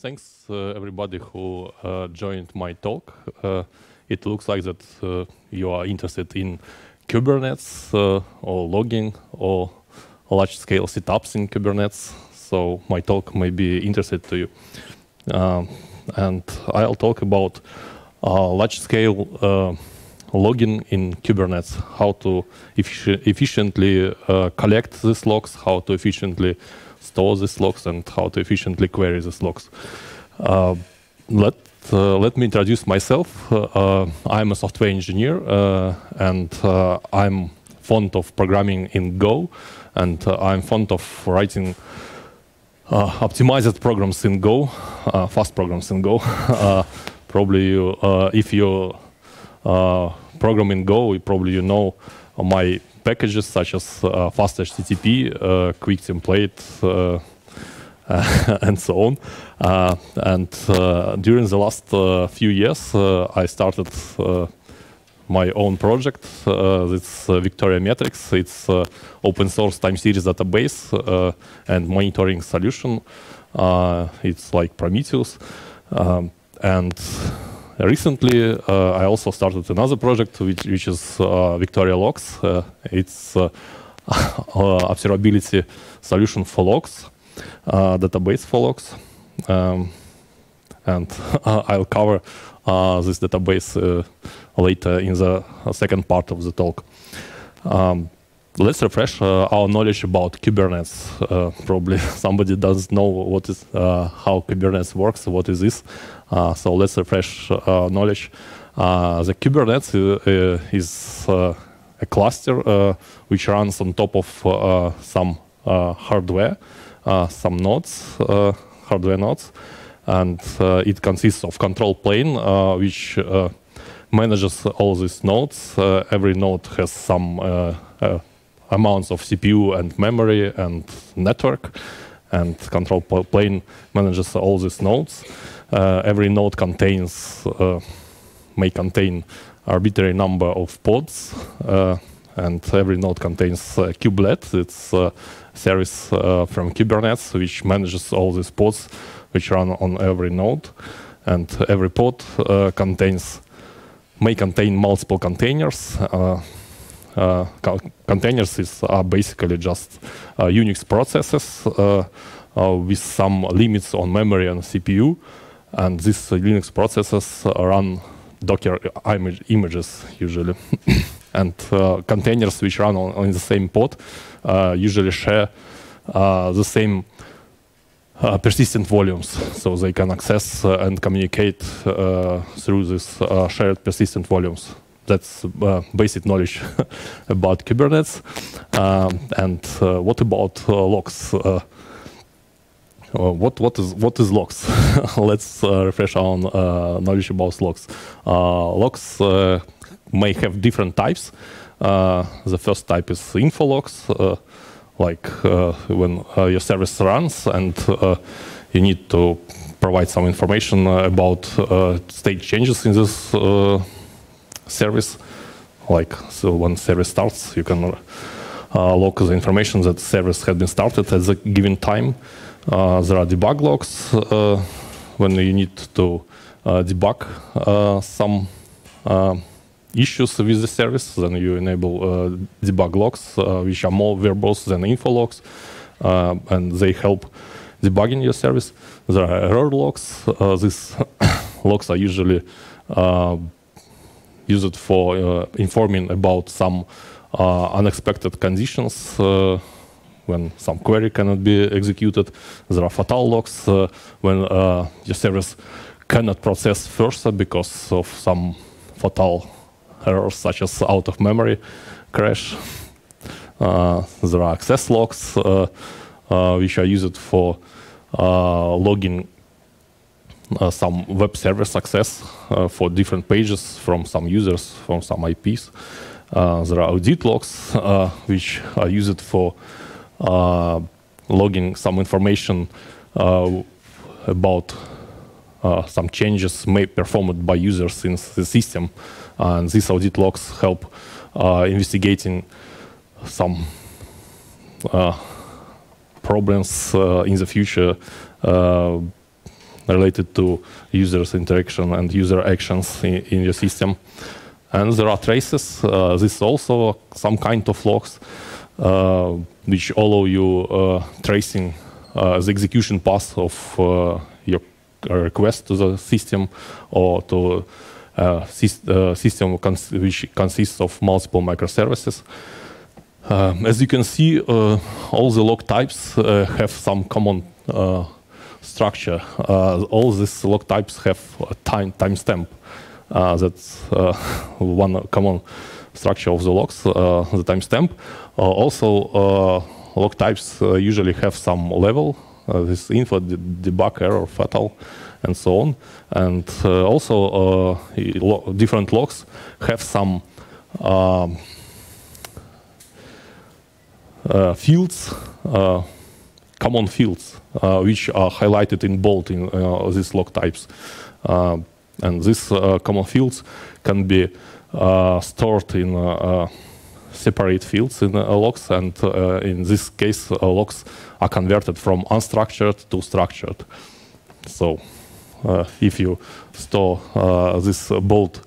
Thanks everybody who joined my talk. It looks like that you are interested in Kubernetes or logging or large-scale setups in Kubernetes. So my talk may be interested to you. And I'll talk about large-scale logging in Kubernetes, how to efficiently collect these logs, how to efficiently store these logs, and how to efficiently query these logs. Let me introduce myself. I'm a software engineer, and I'm fond of programming in Go, and I'm fond of writing optimized programs in Go, fast programs in Go. Probably if you program in Go, probably you know my packages such as fast HTTP, quick template, and so on. And during the last few years, I started my own project. It's VictoriaMetrics. It's open source time series database and monitoring solution. It's like Prometheus. And recently, I also started another project, which is VictoriaLogs. It's observability solution for logs, database for logs. And I'll cover this database later in the second part of the talk. Let's refresh our knowledge about Kubernetes. Probably somebody doesn't know what is how Kubernetes works. What is this? So let's refresh knowledge. The Kubernetes is a cluster which runs on top of some hardware, some nodes, hardware nodes, and it consists of control plane which manages all these nodes. Every node has some amounts of CPU and memory and network, and control plane manages all these nodes. Every node may contain arbitrary number of pods, and every node contains kubelet. It's a service from Kubernetes which manages all these pods which run on every node, and every pod may contain multiple containers. Containers are basically just Unix processes with some limits on memory and CPU, and these Linux processes run Docker images usually. And containers which run on the same pod usually share the same persistent volumes, so they can access and communicate through these shared persistent volumes. That's basic knowledge about Kubernetes. And what about logs? What is logs? Let's refresh our knowledge about logs. Logs may have different types. The first type is info logs, like when your service runs and you need to provide some information about state changes in this service. Like, so when service starts, you can log the information that the service had been started at the given time. There are debug logs when you need to debug some issues with the service. Then you enable debug logs, which are more verbose than info logs, and they help debugging your service. There are error logs. These logs are usually used for informing about some unexpected conditions when some query cannot be executed. There are fatal logs when your service cannot process further because of some fatal errors such as out of memory crash. There are access logs which are used for logging some web service access for different pages from some users, from some IPs. There are audit logs which are used for logging some information about some changes performed by users in the system. And these audit logs help investigating some problems in the future related to users' interaction and user actions in your system. And there are traces. This is also some kind of logs which allow you tracing the execution path of your request to the system or to system which consists of multiple microservices. As you can see, all the log types have some common structure. All these log types have a timestamp. That's one common structure of the logs, the timestamp. Also, log types usually have some level, this info, debug, error, fatal, and so on. And also, different logs have some fields, common fields, which are highlighted in bold in these log types. And these common fields can be stored in separate fields in logs, and in this case, logs are converted from unstructured to structured. So if you store these bold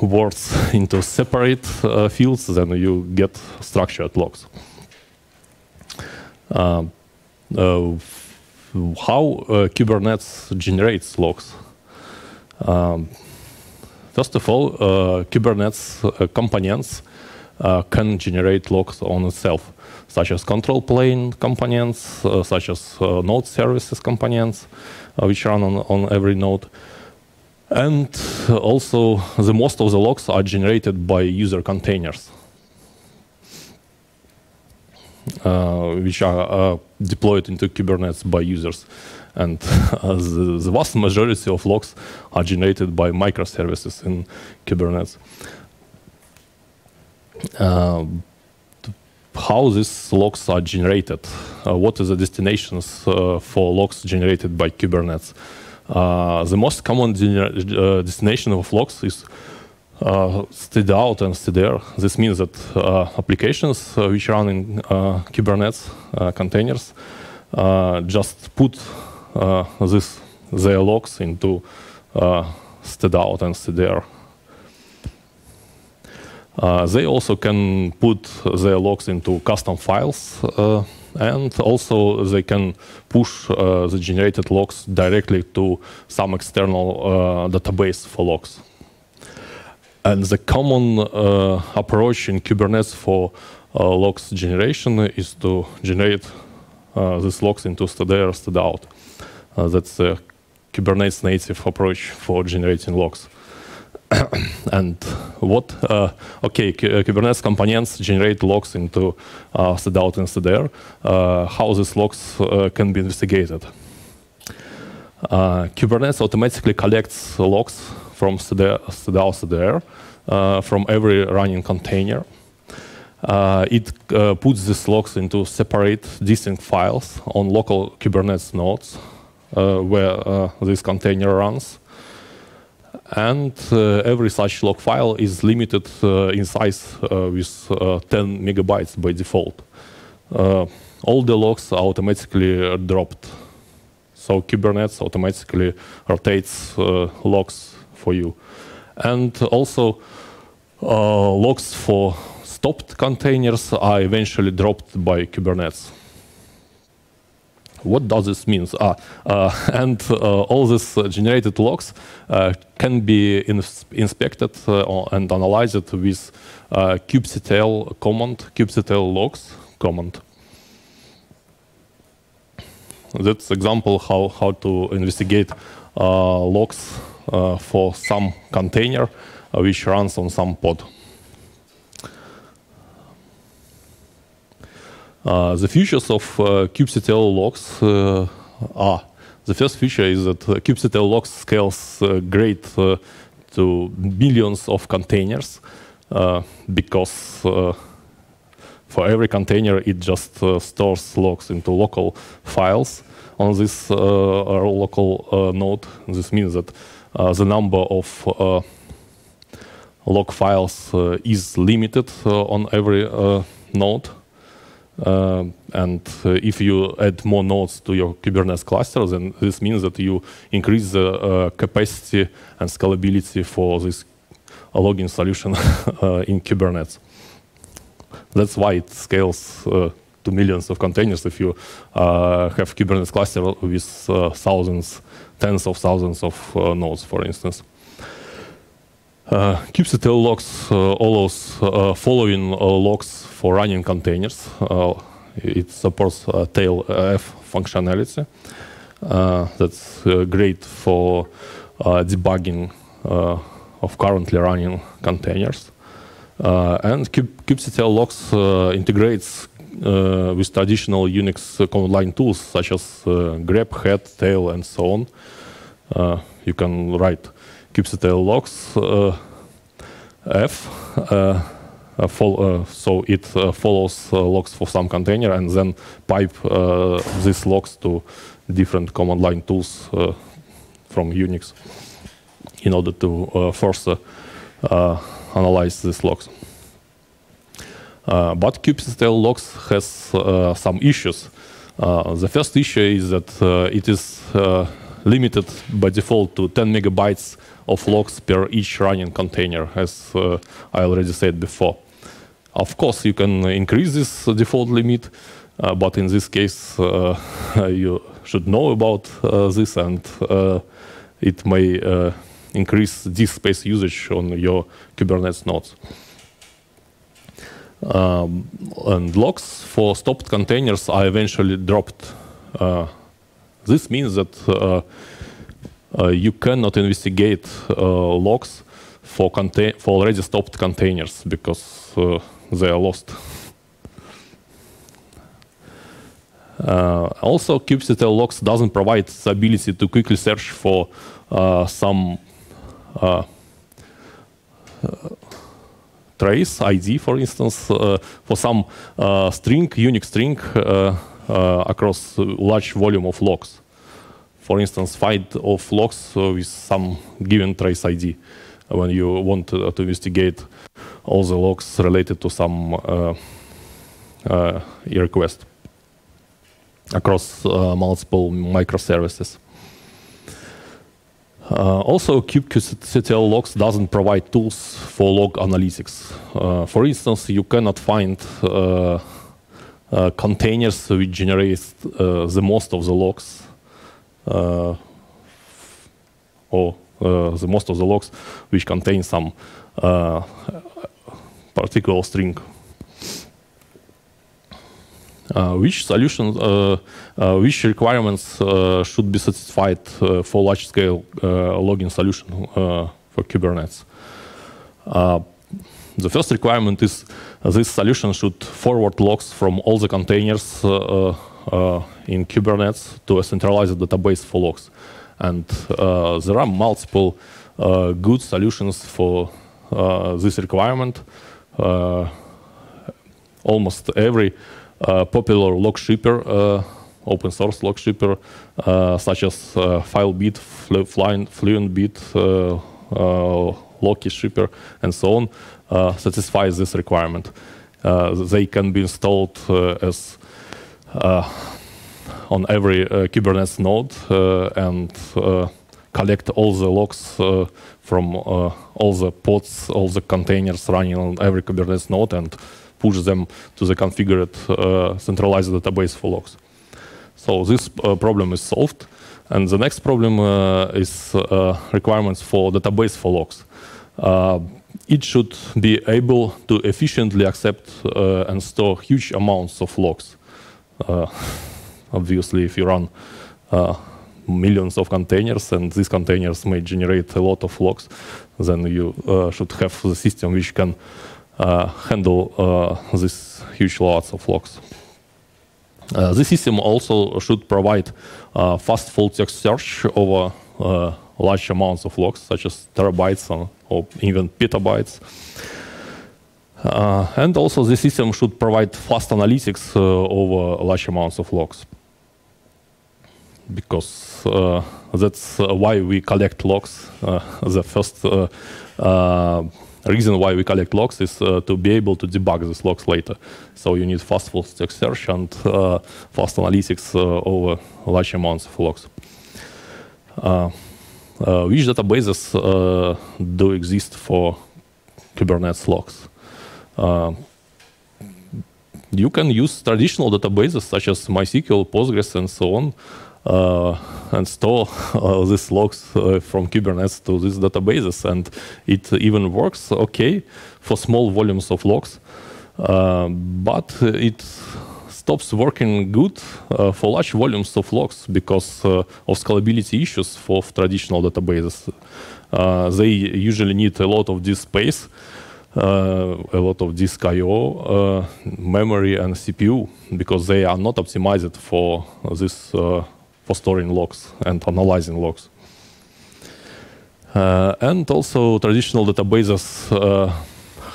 words into separate fields, then you get structured logs. How Kubernetes generates logs? First of all, Kubernetes components can generate logs on itself, such as control plane components, such as node services components, which run on every node. And also, the most of the logs are generated by user containers, which are deployed into Kubernetes by users. And the vast majority of logs are generated by microservices in Kubernetes. How these logs are generated? What are the destinations for logs generated by Kubernetes? The most common destination of logs is std_out and std_er. This means that applications which run in Kubernetes containers just put their logs into std_out and std_er. They also can put their logs into custom files, and also they can push the generated logs directly to some external database for logs. And the common approach in Kubernetes for logs generation is to generate these logs into std_er, std_out. That's a Kubernetes native approach for generating logs. And what? Kubernetes components generate logs into std_out and std_er. How these logs can be investigated? Kubernetes automatically collects logs from std_out, std_er from every running container. It puts these logs into separate, distinct files on local Kubernetes nodes where this container runs. And every such log file is limited in size with 10 megabytes by default. All the logs are automatically dropped. So Kubernetes automatically rotates logs for you. And also logs for stopped containers are eventually dropped by Kubernetes. What does this mean? And all these generated logs can be inspected and analyzed with kubectl command, kubectl logs command. That's example how to investigate logs for some container which runs on some pod. The features of kubectl logs are: the first feature is that kubectl logs scales great to millions of containers because for every container it just stores logs into local files on this local node. This means that the number of log files is limited on every node. And if you add more nodes to your Kubernetes cluster, then this means that you increase the capacity and scalability for this logging solution in Kubernetes. That's why it scales to millions of containers if you have Kubernetes cluster with thousands, tens of thousands of nodes, for instance. kubectl logs allows following logs for running containers. It supports tail-f functionality. That's great for debugging of currently running containers. And kubectl logs integrates with traditional Unix command line tools such as grep, head, tail, and so on. You can write kubectl logs f, so it follows logs for some container and then pipe these logs to different command line tools from Unix in order to further analyze these logs. But kubectl logs has some issues. The first issue is that it is limited by default to 10 megabytes of logs per each running container, as I already said before. Of course, you can increase this default limit, but in this case, you should know about this, and it may increase disk space usage on your Kubernetes nodes. And logs for stopped containers are eventually dropped. This means that you cannot investigate logs for already stopped containers because they are lost. Also, kubectl logs doesn't provide the ability to quickly search for some trace ID, for instance, for some Unix string across a large volume of logs. For instance, find of logs with some given trace ID when you want to investigate all the logs related to some request across multiple microservices. Also, kubectl logs doesn't provide tools for log analytics. For instance, you cannot find containers which generate the most of the logs, or the most of the logs which contain some particular string. Which solutions, which requirements should be satisfied for large-scale logging solution for Kubernetes? The first requirement is this solution should forward logs from all the containers in Kubernetes to a centralized database for logs. And there are multiple good solutions for this requirement. Almost every popular log shipper, open source log shipper, such as FileBit, FluentBit, Loki shipper, and so on, satisfies this requirement. They can be installed as on every Kubernetes node and collect all the logs from all the pods, all the containers running on every Kubernetes node, and push them to the configured centralized database for logs. So this problem is solved. And the next problem is requirements for database for logs. It should be able to efficiently accept and store huge amounts of logs. Obviously, if you run millions of containers and these containers may generate a lot of logs, then you should have the system which can handle these huge lots of logs. The system also should provide fast full text search over large amounts of logs, such as terabytes or even petabytes. And also the system should provide fast analytics over large amounts of logs. Because that's why we collect logs. The first reason why we collect logs is to be able to debug these logs later. So you need fast full stack search and fast analytics over large amounts of logs. Which databases do exist for Kubernetes logs? You can use traditional databases such as MySQL, Postgres, and so on, and store these logs from Kubernetes to these databases. And it even works okay for small volumes of logs, but it stops working good for large volumes of logs because of scalability issues for traditional databases. They usually need a lot of disk space, a lot of disk I/O, memory, and CPU, because they are not optimized for this, for storing logs and analyzing logs. And also, traditional databases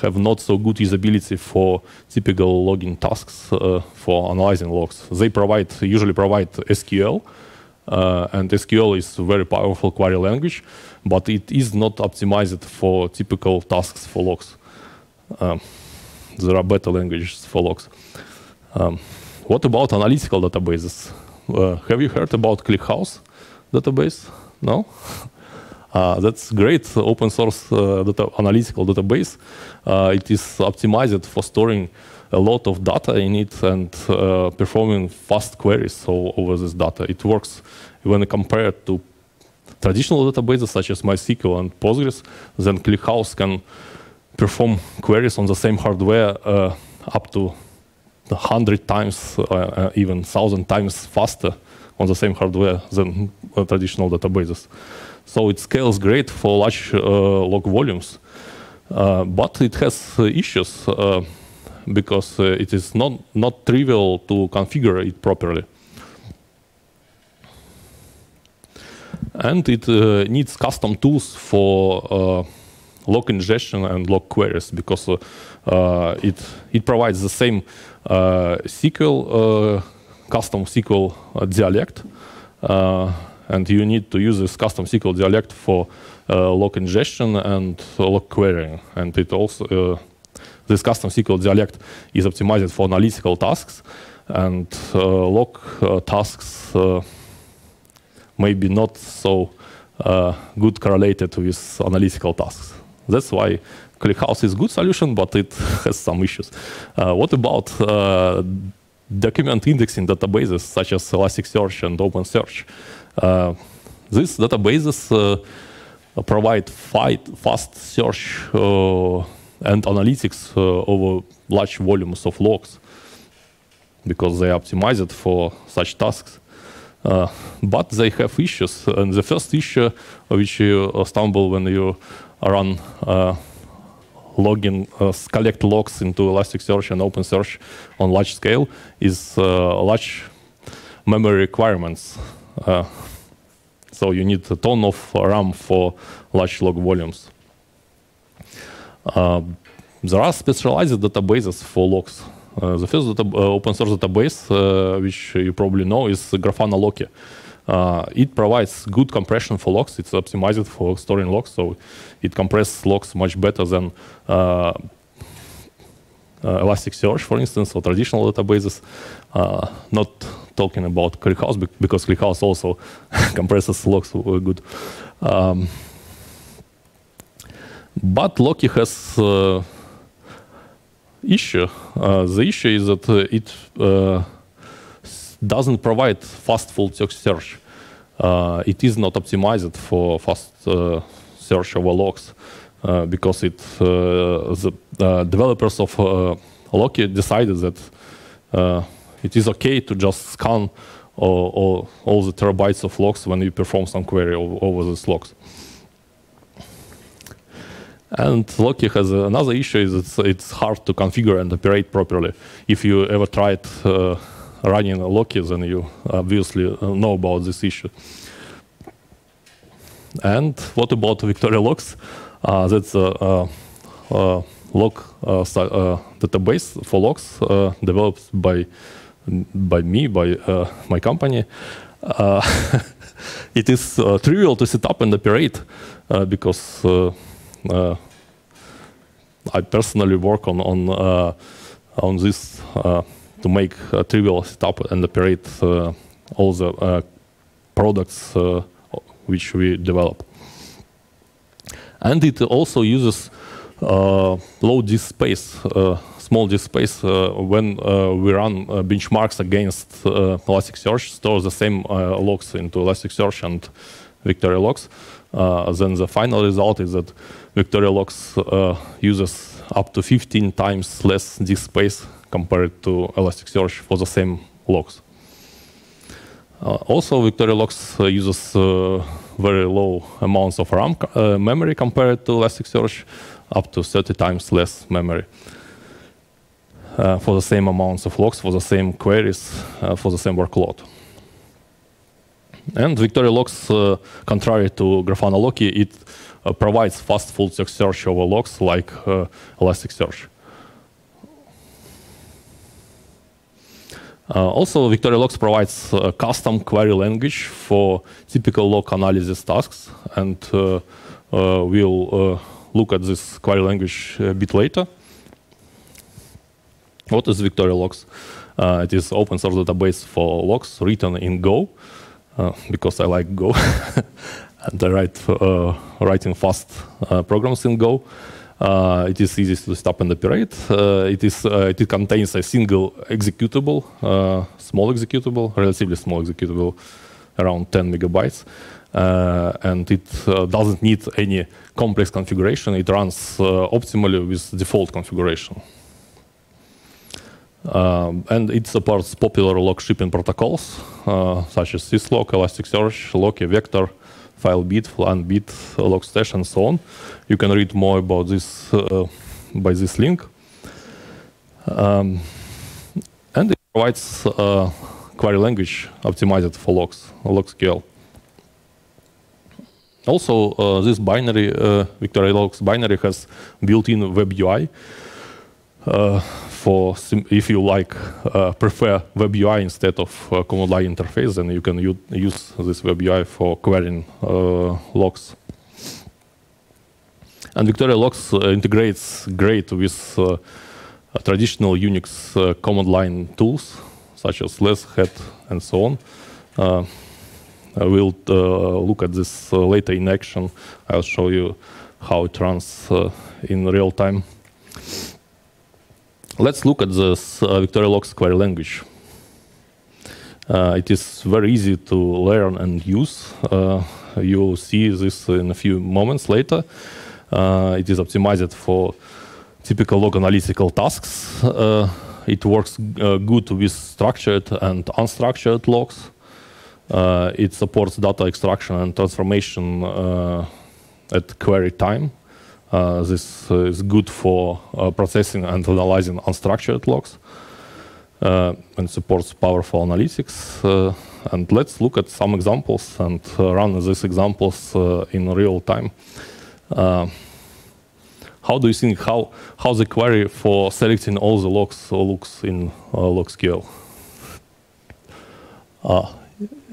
have not so good usability for typical logging tasks for analyzing logs. They usually provide SQL, and SQL is a very powerful query language, but it is not optimized for typical tasks for logs. There are better languages for logs. What about analytical databases? Have you heard about ClickHouse database? No? That's great open source analytical database. It is optimized for storing a lot of data in it and performing fast queries over this data. It works when compared to traditional databases such as MySQL and Postgres. Then ClickHouse can perform queries on the same hardware up to 100 times, even 1,000 times faster on the same hardware than traditional databases. So it scales great for large log volumes, but it has issues because it is not trivial to configure it properly. And it needs custom tools for log ingestion and log queries, because it provides the same SQL, custom SQL dialect, and you need to use this custom SQL dialect for log ingestion and log querying. And it also this custom SQL dialect is optimized for analytical tasks, and log tasks may be not so good correlated with analytical tasks. That's why ClickHouse is a good solution, but it has some issues. What about document indexing databases such as Elasticsearch and OpenSearch? These databases provide fast search and analytics over large volumes of logs because they are optimized for such tasks. But they have issues. And the first issue which you stumble when you run collect logs into Elasticsearch and OpenSearch on large scale is large memory requirements. So you need a ton of RAM for large log volumes. There are specialized databases for logs. The first open source database, which you probably know, is Grafana Loki. It provides good compression for logs. It's optimized for storing logs, so it compresses logs much better than Elasticsearch, for instance, or traditional databases. Not talking about ClickHouse, because ClickHouse also compresses logs good. But Loki has issue. The issue is that it doesn't provide fast full text search. It is not optimized for fast search over logs because the developers of Loki decided that it is okay to just scan all the terabytes of logs when you perform some query over these logs. And Loki has another issue, is it's hard to configure and operate properly. If you ever tried running Loki, then you obviously know about this issue. And what about VictoriaLogs? That's a log database for logs developed by me, by my company. It is trivial to set up and operate because I personally work on this to make a trivial setup and operate all the products which we develop. And it also uses low disk space, small disk space. When we run benchmarks against Elasticsearch, store the same logs into Elasticsearch and VictoriaLogs. Then the final result is that VictoriaLogs uses up to 15 times less disk space compared to Elasticsearch for the same logs. Also, VictoriaLogs uses very low amounts of RAM memory compared to Elasticsearch, up to 30 times less memory for the same amounts of logs, for the same queries, for the same workload. And VictoriaLogs, contrary to Grafana Loki, it provides fast full-text search over logs like Elasticsearch. Also, VictoriaLogs provides a custom query language for typical log analysis tasks, and we'll look at this query language a bit later. What is VictoriaLogs? It is open source database for logs written in Go, because I like Go, and I writing fast programs in Go. It is easy to stop and operate. It contains a single executable, small executable, relatively small executable, around 10 megabytes. And it doesn't need any complex configuration. It runs optimally with default configuration. And it supports popular log shipping protocols, such as syslog, Elasticsearch, Loki, Vector, FileBit, FlanBit, Logstash, and so on. You can read more about this by this link. And it provides query language optimized for logs, LogSQL. Also, this binary, VictoriaLogs binary, has built-in web UI. For if you prefer web UI instead of command line interface, then you can use this web UI for querying logs. And VictoriaLogs integrates great with traditional Unix command line tools such as head and so on. We'll look at this later in action. I'll show you how it runs in real time. Let's look at this VictoriaLogs query language. It is very easy to learn and use. You'll see this in a few moments later. It is optimized for typical log analytical tasks. It works good with structured and unstructured logs. It supports data extraction and transformation at query time. This is good for processing and analyzing unstructured logs, and supports powerful analytics. And let's look at some examples and run these examples in real time. How do you think how the query for selecting all the logs looks in LogSQL?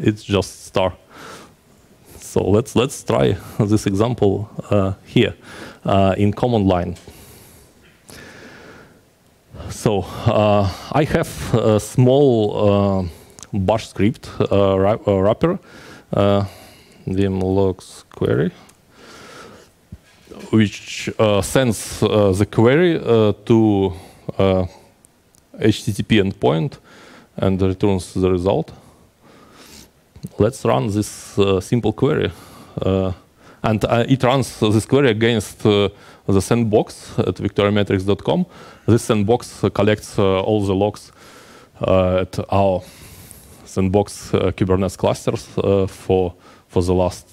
It's just star. So let's try this example here in command line. So I have a small bash script wrapper, vim-logs query, which sends the query to HTTP endpoint and returns the result. Let's run this simple query. And it runs this query against the sandbox at victoriametrics.com. This sandbox collects all the logs at our sandbox Kubernetes clusters for the last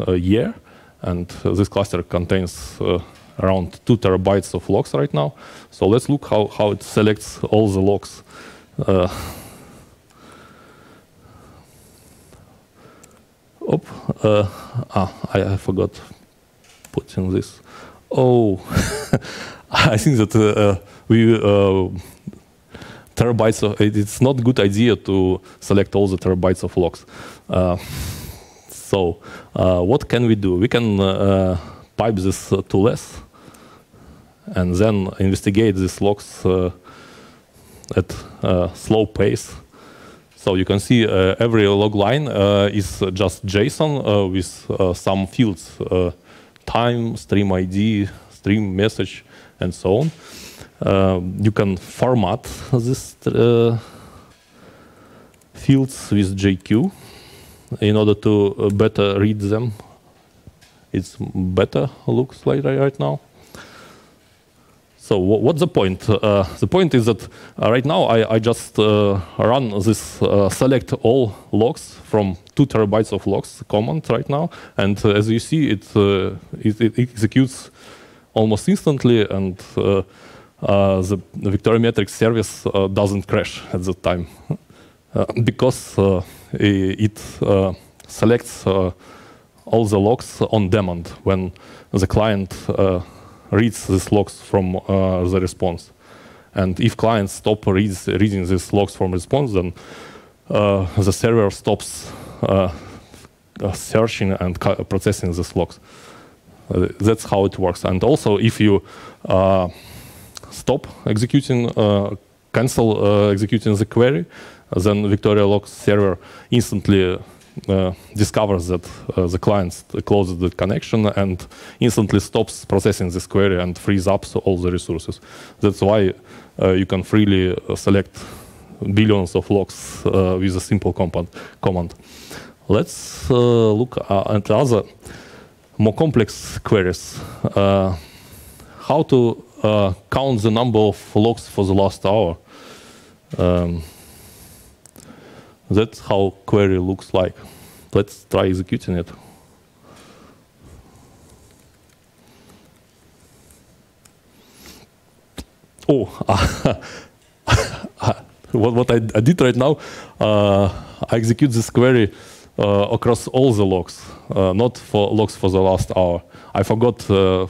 year. And this cluster contains around 2 terabytes of logs right now. So let's look how it selects all the logs. I forgot putting this. Oh, I think that terabytes of it's not a good idea to select all the terabytes of logs. So what can we do? We can pipe this to less and then investigate these logs at a slow pace. So you can see every log line is just JSON with some fields, time, stream ID, stream message, and so on. You can format these fields with JQ in order to better read them. It's better looks like right now. So what's the point? The point is that right now I just run this select all logs from 2 terabytes of logs command right now, and as you see, it executes almost instantly, and the VictoriaMetrics service doesn't crash at that time because it selects all the logs on demand when the client reads these logs from the response. And if clients stop reading these logs from response, then the server stops searching and processing these logs. That's how it works. And also, if you stop executing, cancel executing the query, then VictoriaLogs server instantly discovers that the client closes the connection and instantly stops processing this query and frees up all the resources. That's why you can freely select billions of logs with a simple command. Let's look at other more complex queries. How to count the number of logs for the last hour. That's how query looks like. Let's try executing it. Oh, what I did right now, I execute this query across all the logs, not for logs for the last hour. I forgot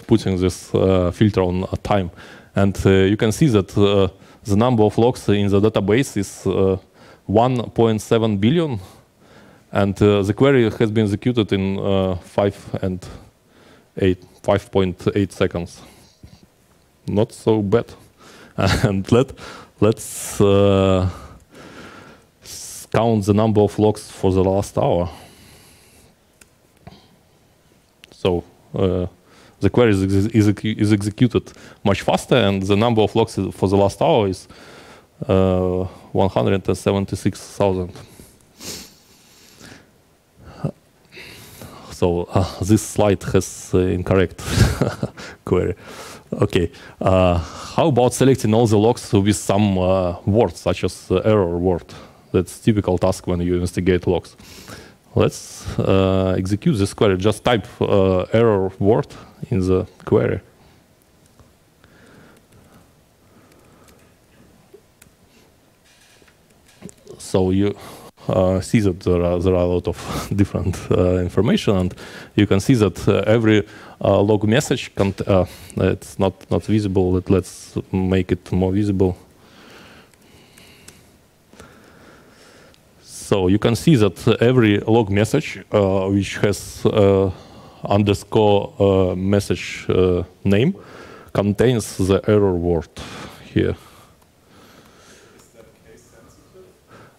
putting this filter on time. And you can see that the number of logs in the database is 1.7 billion, and the query has been executed in 5.8 seconds. Not so bad. And let's count the number of logs for the last hour. So the query is executed much faster, and the number of logs for the last hour is 176,000. So this slide has incorrect query. Okay, how about selecting all the logs with some words, such as error word? That's typical task when you investigate logs. Let's execute this query. Just type error word in the query. So you see that there are a lot of different information, and you can see that every log message, it's not visible. Let's make it more visible. So you can see that every log message which has underscore message name contains the error word here.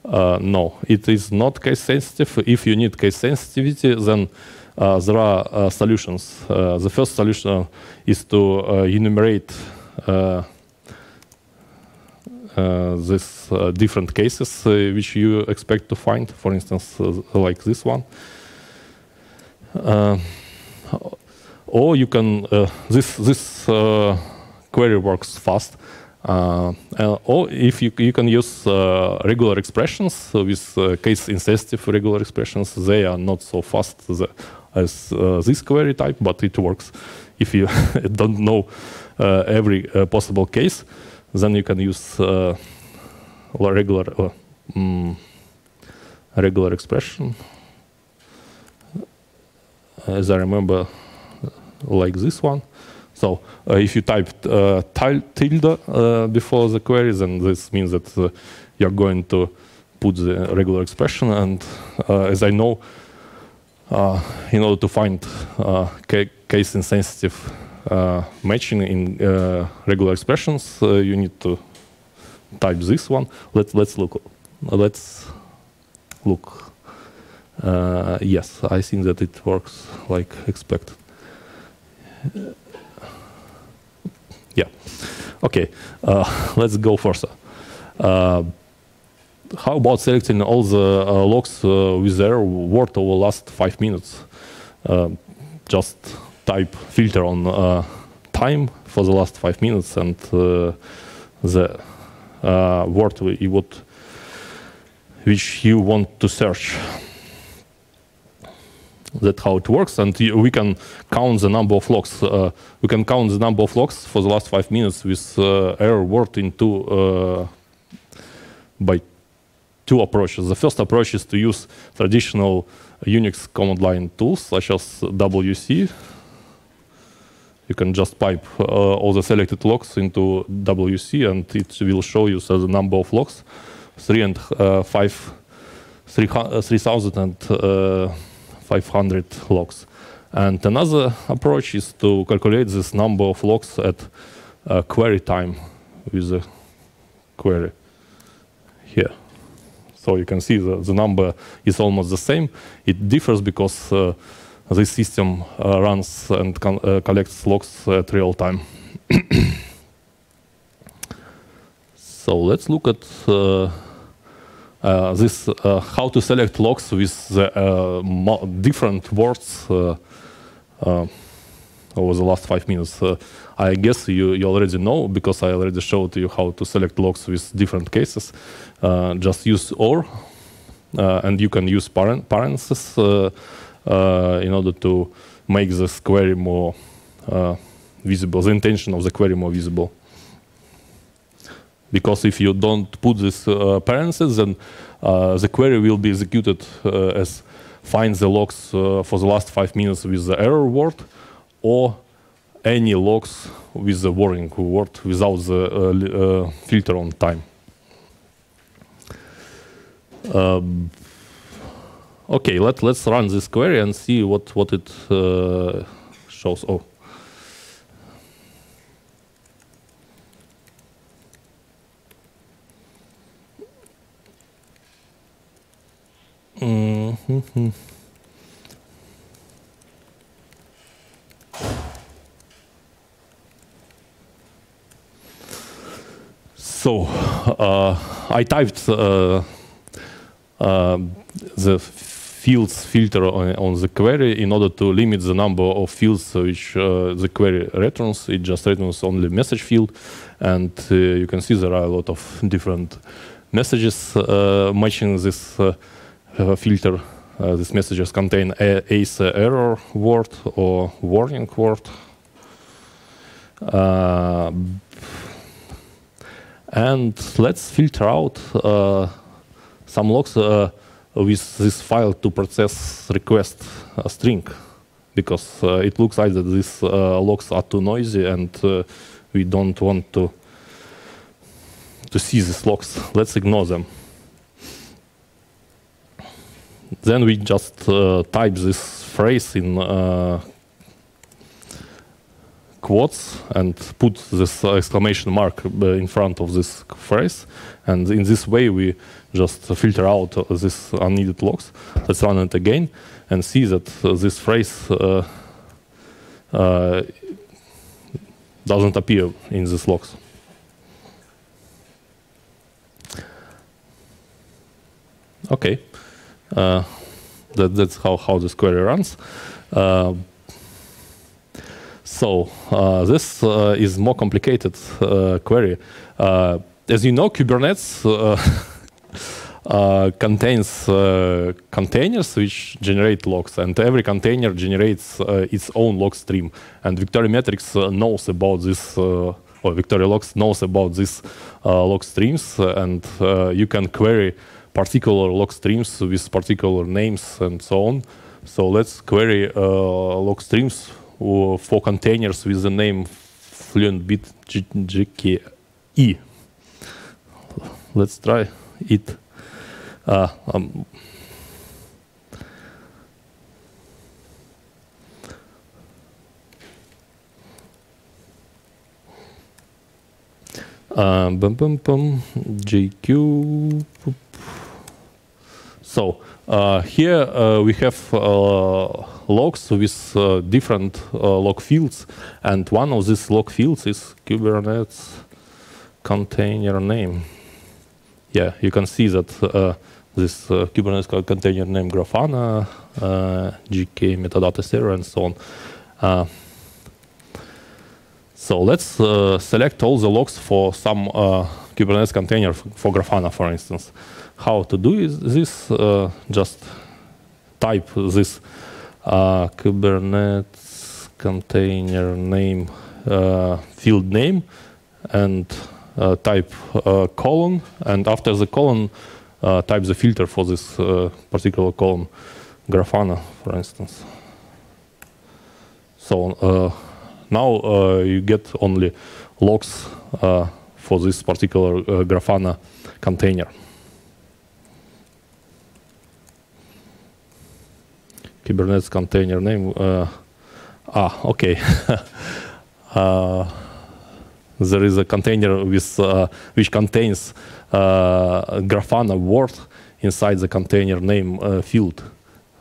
No, it is not case sensitive. If you need case sensitivity, then there are solutions. The first solution is to enumerate these different cases which you expect to find, for instance, like this one. Or you can, this query works fast. Or if you can use regular expressions with case-insensitive regular expressions, they are not so fast as this query type, but it works. If you don't know every possible case, then you can use regular expression. As I remember, like this one. So if you type tilde before the query, then this means that you're going to put the regular expression. And as I know, in order to find case-insensitive matching in regular expressions, you need to type this one. Let's look. Yes, I think that it works like expected. Yeah. Okay. Let's go further. How about selecting all the logs with their word over last 5 minutes? Just type filter on time for the last 5 minutes and the word which you want to search. That's how it works, and we can count the number of logs. We can count the number of logs for the last 5 minutes with error word by two approaches. The first approach is to use traditional Unix command line tools such as WC. You can just pipe all the selected logs into WC, and it will show you the number of logs, 3,500 logs. And another approach is to calculate this number of logs at query time with the query here. So you can see the number is almost the same. It differs because this system runs and collects logs at real time. So let's look at this how to select logs with the different words over the last 5 minutes. I guess you already know, because I already showed you how to select logs with different cases. Just use OR, and you can use parentheses in order to make this query more visible, the intention of the query more visible. Because if you don't put this parentheses, then the query will be executed as find the logs for the last 5 minutes with the error word, or any logs with the warning word without the filter on time. Okay, let's run this query and see what it shows. Oh. Mm-hmm. So I typed the fields filter on the query in order to limit the number of fields which the query returns. It just returns only message field, and you can see there are a lot of different messages matching this filter. These messages contain either error word or warning word. And let's filter out some logs with this file to process request string, because it looks like that these logs are too noisy, and we don't want to see these logs. Let's ignore them. Then we just type this phrase in quotes and put this exclamation mark in front of this phrase, and in this way we just filter out these unneeded logs. Let's run it again and see that this phrase doesn't appear in these logs. Okay, that's how this query runs. So this is more complicated query. As you know, Kubernetes contains containers which generate logs, and every container generates its own log stream. And VictoriaMetrics knows about this, or VictoriaLogs knows about these log streams, and you can query particular log streams with particular names and so on. So let's query log streams for containers with the name FluentBit.gke. Let's try it. JQ. So here we have logs with different log fields, and one of these log fields is Kubernetes container name. Yeah, you can see that this Kubernetes container name Grafana, GK metadata server, and so on. So let's select all the logs for some Kubernetes container for Grafana, for instance. How to do this? Just type this Kubernetes container name field name and type colon, and after the colon type the filter for this particular column, Grafana, for instance. So now you get only logs for this particular Grafana container. Kubernetes container name. Okay. There is a container with which contains Grafana word inside the container name field,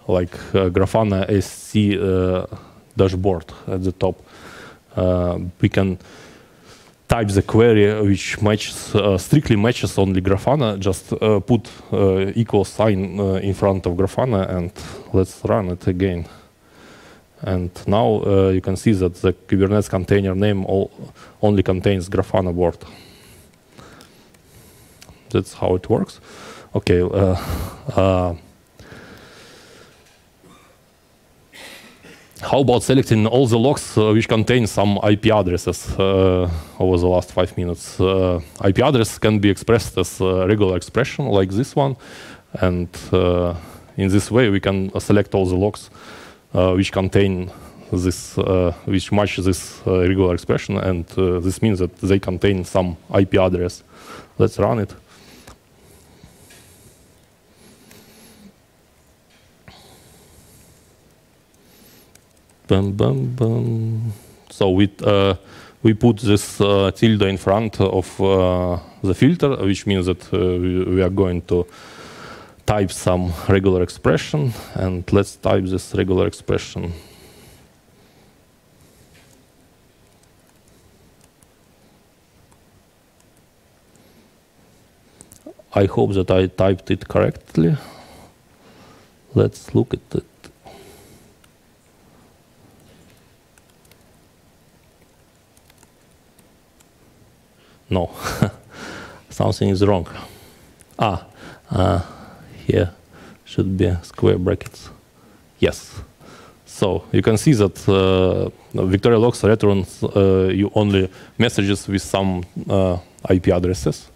like Grafana SC dashboard at the top. We can type the query which matches strictly matches only Grafana. Just put equal sign in front of Grafana, and let's run it again. And now you can see that the Kubernetes container name only contains Grafana word. That's how it works. Okay. How about selecting all the logs which contain some IP addresses over the last 5 minutes? IP address can be expressed as a regular expression like this one, and in this way we can select all the logs which contain this, which match this regular expression, and this means that they contain some IP address. Let's run it. Bum, bum, bum. So we put this tilde in front of the filter, which means that we are going to type some regular expression, and let's type this regular expression. I hope that I typed it correctly. Let's look at it. No, something is wrong. Here should be square brackets. Yes. So you can see that VictoriaLogs returns you only messages with some IP addresses.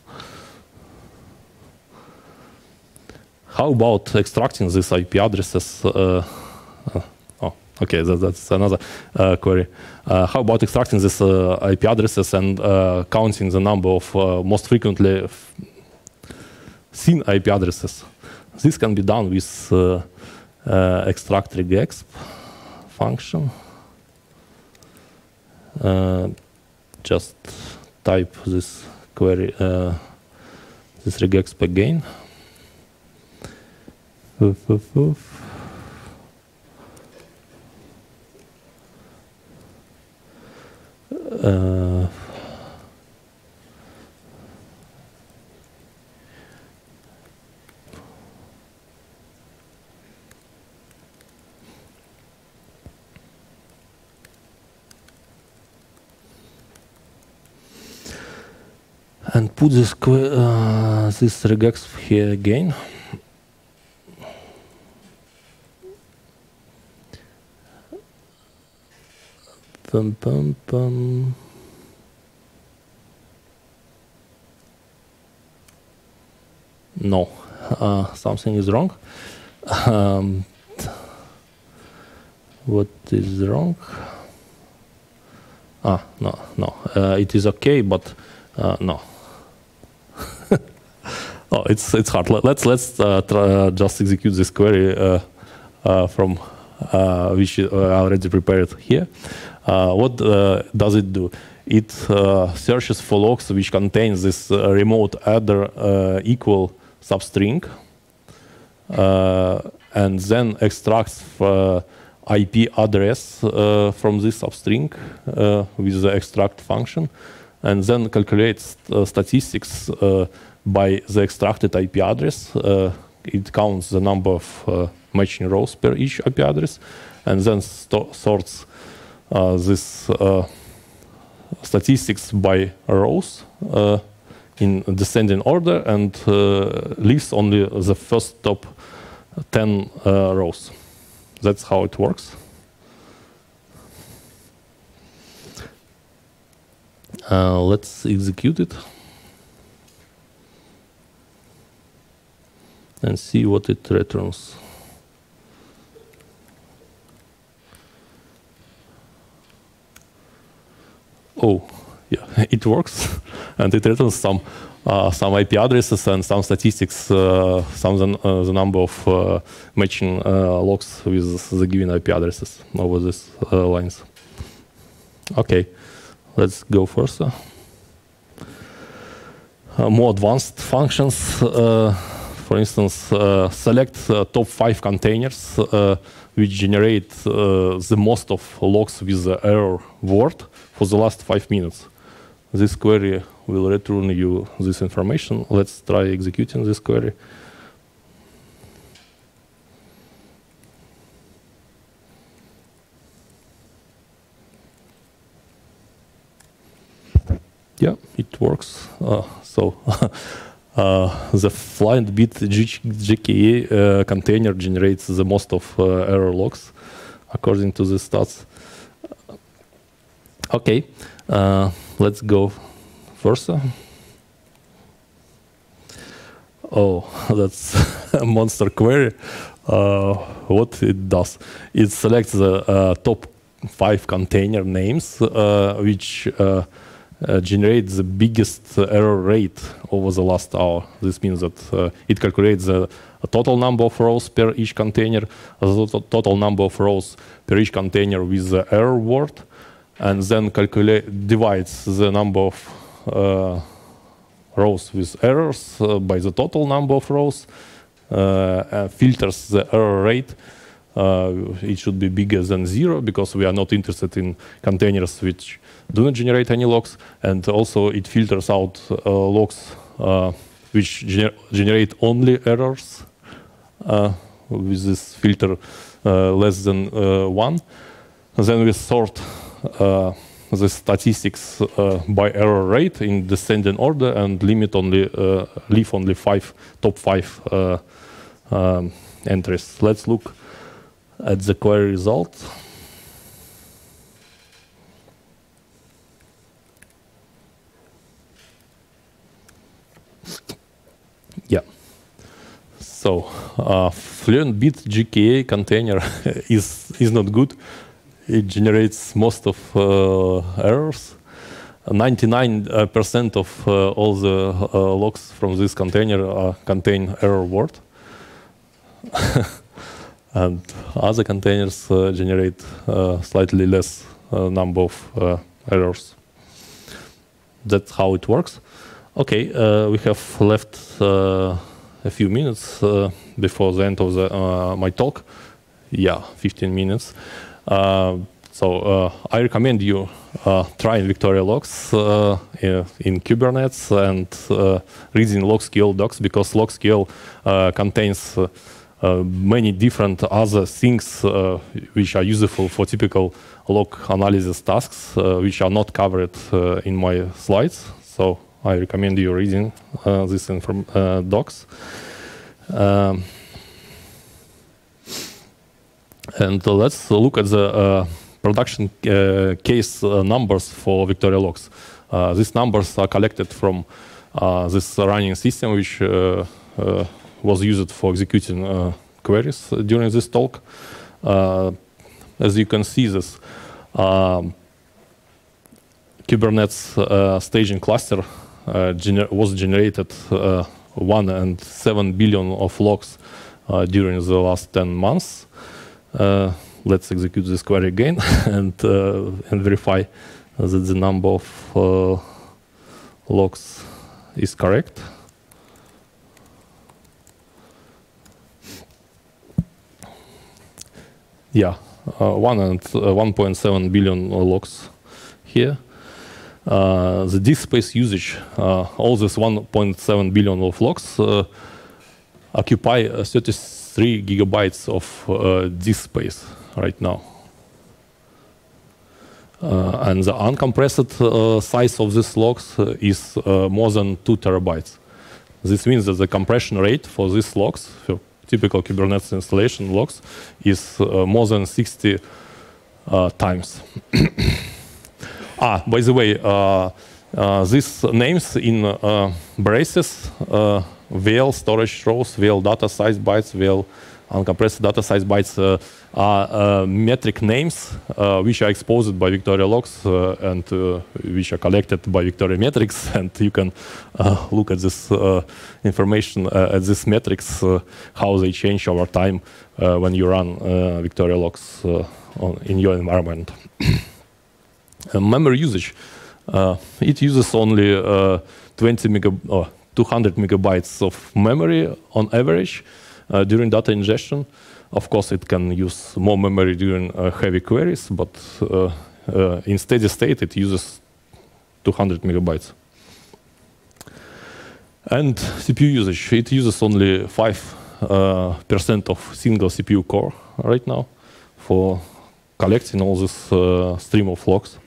How about extracting these IP addresses? Okay, that's another query. How about extracting these IP addresses and counting the number of most frequently seen IP addresses? This can be done with extract regexp function. Just type this query, this regexp again. And put this regexp here again. Pum, pum, pum. No, something is wrong. What is wrong? No. It is okay, but no. Oh, it's hard. Let's try, just execute this query from which I already prepared here. What does it do? it searches for logs which contain this remote adder equal substring, and then extracts IP address from this substring with the extract function, and then calculates statistics by the extracted IP address. It counts the number of matching rows per each IP address, and then sorts this statistics by rows in descending order, and leaves only the first top 10 rows. That's how it works. Let's execute it and see what it returns. Oh, yeah, it works, and it returns some IP addresses and some statistics, the number of matching logs with the given IP addresses over these lines. Okay, let's go further. More advanced functions. For instance, select top 5 containers which generate the most of logs with the error word for the last 5 minutes. This query will return you this information. Let's try executing this query. Yeah, it works. The flying bit GKE container generates the most of error logs according to the stats. Okay, let's go further. Oh, that's a monster query. What it does, it selects the top 5 container names which generate the biggest error rate over the last hour. This means that it calculates the total number of rows per each container, the total number of rows per each container with the error word, and then divides the number of rows with errors by the total number of rows, filters the error rate. It should be bigger than 0 because we are not interested in containers which do not generate any logs, and also it filters out logs which generate only errors with this filter less than 1. And then we sort the statistics by error rate in descending order and leave only 5 top 5 entries. Let's look at the query result. Yeah. So Fluent Bit GKA container is not good. It generates most of errors. 99% of all the logs from this container contain error word. And other containers generate slightly less number of errors. That's how it works. Okay, we have left a few minutes before the end of my talk. Yeah, 15 minutes. So I recommend you trying VictoriaLogs in Kubernetes and reading LogSQL docs, because LogSQL contains many different other things which are useful for typical log analysis tasks, which are not covered in my slides. So I recommend you reading these docs. And let's look at the production case numbers for VictoriaLogs. These numbers are collected from this running system, which was used for executing queries during this talk. As you can see, this Kubernetes staging cluster was generated 1.7 billion of logs during the last 10 months. Let's execute this query again and verify that the number of logs is correct. Yeah, 1.7 billion logs here. The disk space usage, all this 1.7 billion of logs occupy 33 gigabytes of disk space right now. And the uncompressed size of these logs is more than 2 terabytes. This means that the compression rate for these logs, for typical Kubernetes installation logs, is more than 60 times. By the way, these names in braces, VL storage rows, VL data size bytes, VL uncompressed data size bytes are metric names which are exposed by VictoriaLogs and which are collected by Victoria Metrics, and you can look at this information at these metrics, how they change over time when you run VictoriaLogs in your environment. Memory usage, it uses only 200 megabytes of memory on average during data ingestion. Of course, it can use more memory during heavy queries, but in steady state, it uses 200 megabytes. And CPU usage, it uses only 5% of single CPU core right now for collecting all this stream of logs.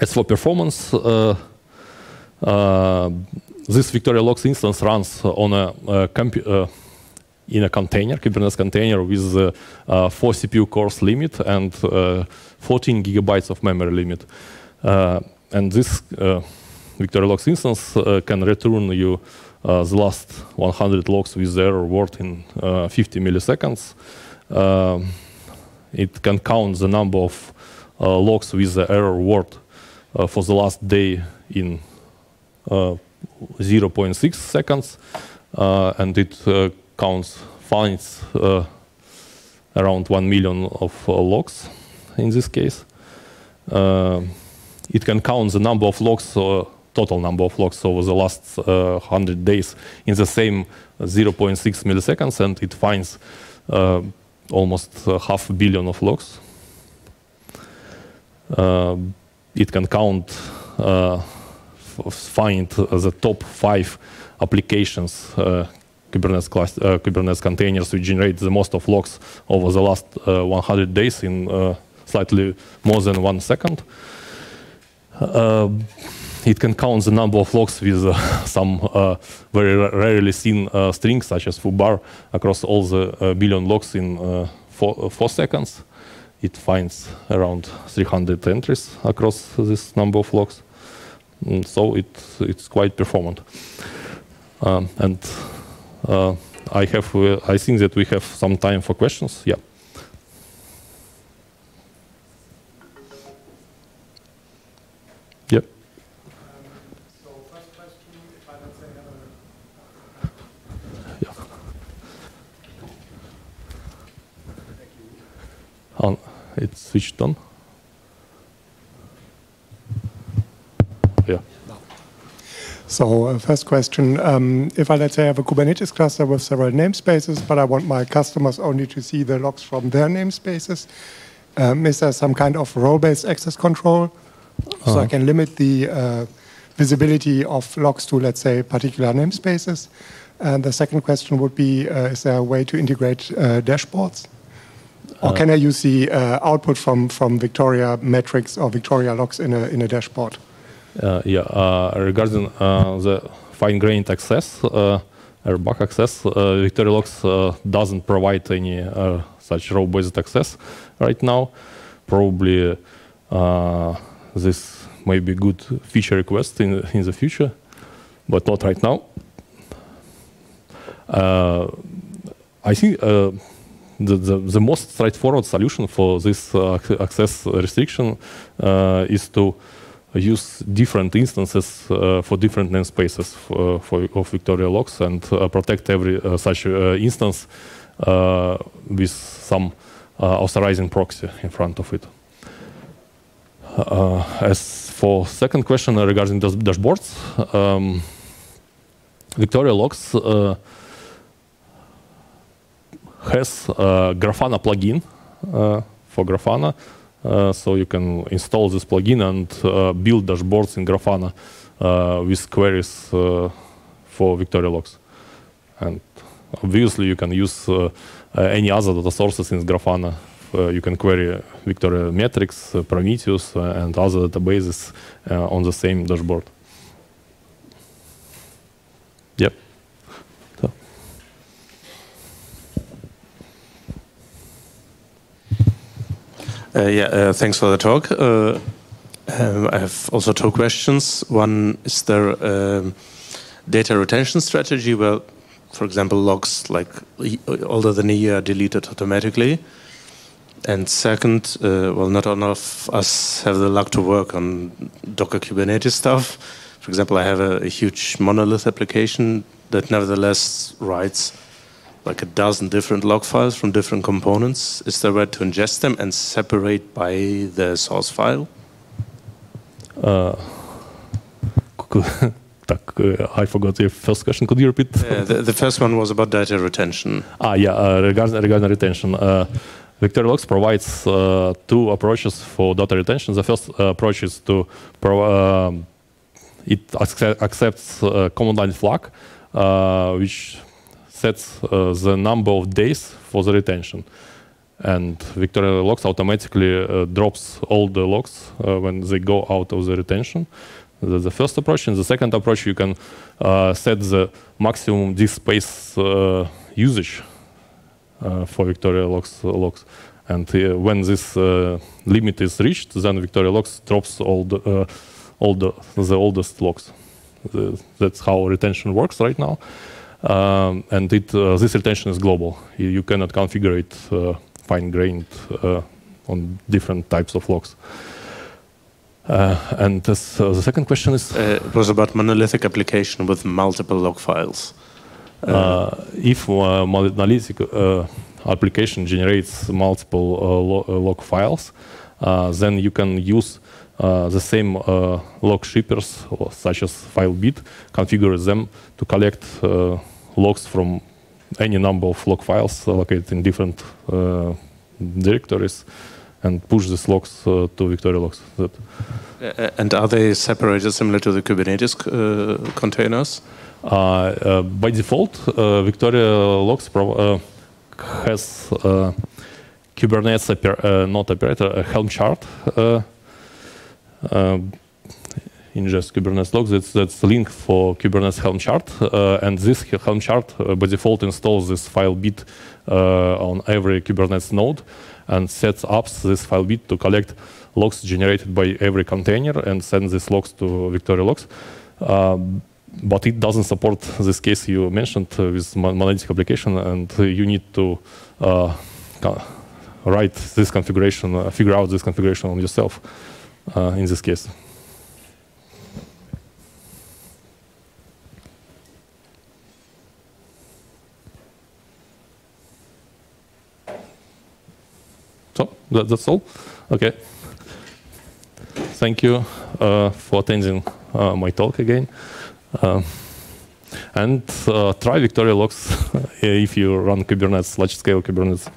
As for performance, this VictoriaLogs instance runs on in a container, Kubernetes container with 4 CPU cores limit and 14 gigabytes of memory limit. And this VictoriaLogs instance can return you the last 100 logs with the error word in 50 milliseconds. It can count the number of logs with the error word for the last day in 0.6 seconds, and it finds around 1 million of logs in this case. It can count the number of logs, total number of logs over the last 100 days in the same 0.6 milliseconds, and it finds almost 500 million of logs. It can find the top 5 applications, Kubernetes containers which generate the most of logs over the last 100 days in slightly more than 1 second. It can count the number of logs with some very rarely seen strings, such as foobar, across all the billion logs in 4 seconds. It finds around 300 entries across this number of logs. So it's quite performant. And I think that we have some time for questions. Yeah. Yep. So first question, if I let's say yeah. Thank you. It's switched on. Yeah. So first question, if I let's say have a Kubernetes cluster with several namespaces, but I want my customers only to see the logs from their namespaces, is there some kind of role-based access control? So I can limit the visibility of logs to, let's say, particular namespaces. And the second question would be, is there a way to integrate dashboards? Or can I use the output from Victoria metrics or VictoriaLogs in a dashboard? Regarding the fine-grained access, RBAC access, VictoriaLogs doesn't provide any such role-based access right now. Probably this may be a good feature request in the future, but not right now. I think the most straightforward solution for this access restriction is to use different instances for different namespaces of VictoriaLogs and protect every such instance with some authorizing proxy in front of it. As for second question regarding those dashboards, VictoriaLogs has a Grafana plugin for Grafana. So you can install this plugin and build dashboards in Grafana with queries for VictoriaLogs. And obviously you can use any other data sources in Grafana. You can query Victoria Metrics, Prometheus, and other databases on the same dashboard. Yep. So. Thanks for the talk. I have also two questions. One, is there a data retention strategy where, for example, logs like older than a year are deleted automatically? And second, well, not all of us have the luck to work on Docker Kubernetes stuff. For example, I have a huge monolith application that nevertheless writes like a dozen different log files from different components. Is there a way to ingest them and separate by the source file? I forgot your first question. Could you repeat? The first one was about data retention. Regarding retention. VictoriaLogs provides two approaches for data retention. The first approach is to it accepts command line flag, which sets the number of days for the retention. And VictoriaLogs automatically drops all the logs when they go out of the retention. That's the first approach. And the second approach, you can set the maximum disk space usage for VictoriaLogs logs. And when this limit is reached, then VictoriaLogs drops all the oldest logs. That's how retention works right now. And this retention is global. You cannot configure it fine-grained on different types of logs. And the second question is... it was about monolithic application with multiple log files. If monolithic application generates multiple log files, then you can use the same log shippers, such as FileBit, configure them to collect logs from any number of log files located in different directories and push these logs to VictoriaLogs. And are they separated similar to the Kubernetes containers? By default, VictoriaLogs has Kubernetes not operator, a Helm chart. In just Kubernetes logs, that's the link for Kubernetes Helm chart. And this Helm chart by default installs this FileBit on every Kubernetes node and sets up this FileBit to collect logs generated by every container and send these logs to VictoriaLogs. But it doesn't support this case you mentioned with monolithic application, and you need to write this configuration, figure out this configuration on yourself in this case. So that's all. Okay. Thank you for attending my talk again. And try VictoriaLogs if you run Kubernetes, large-scale Kubernetes.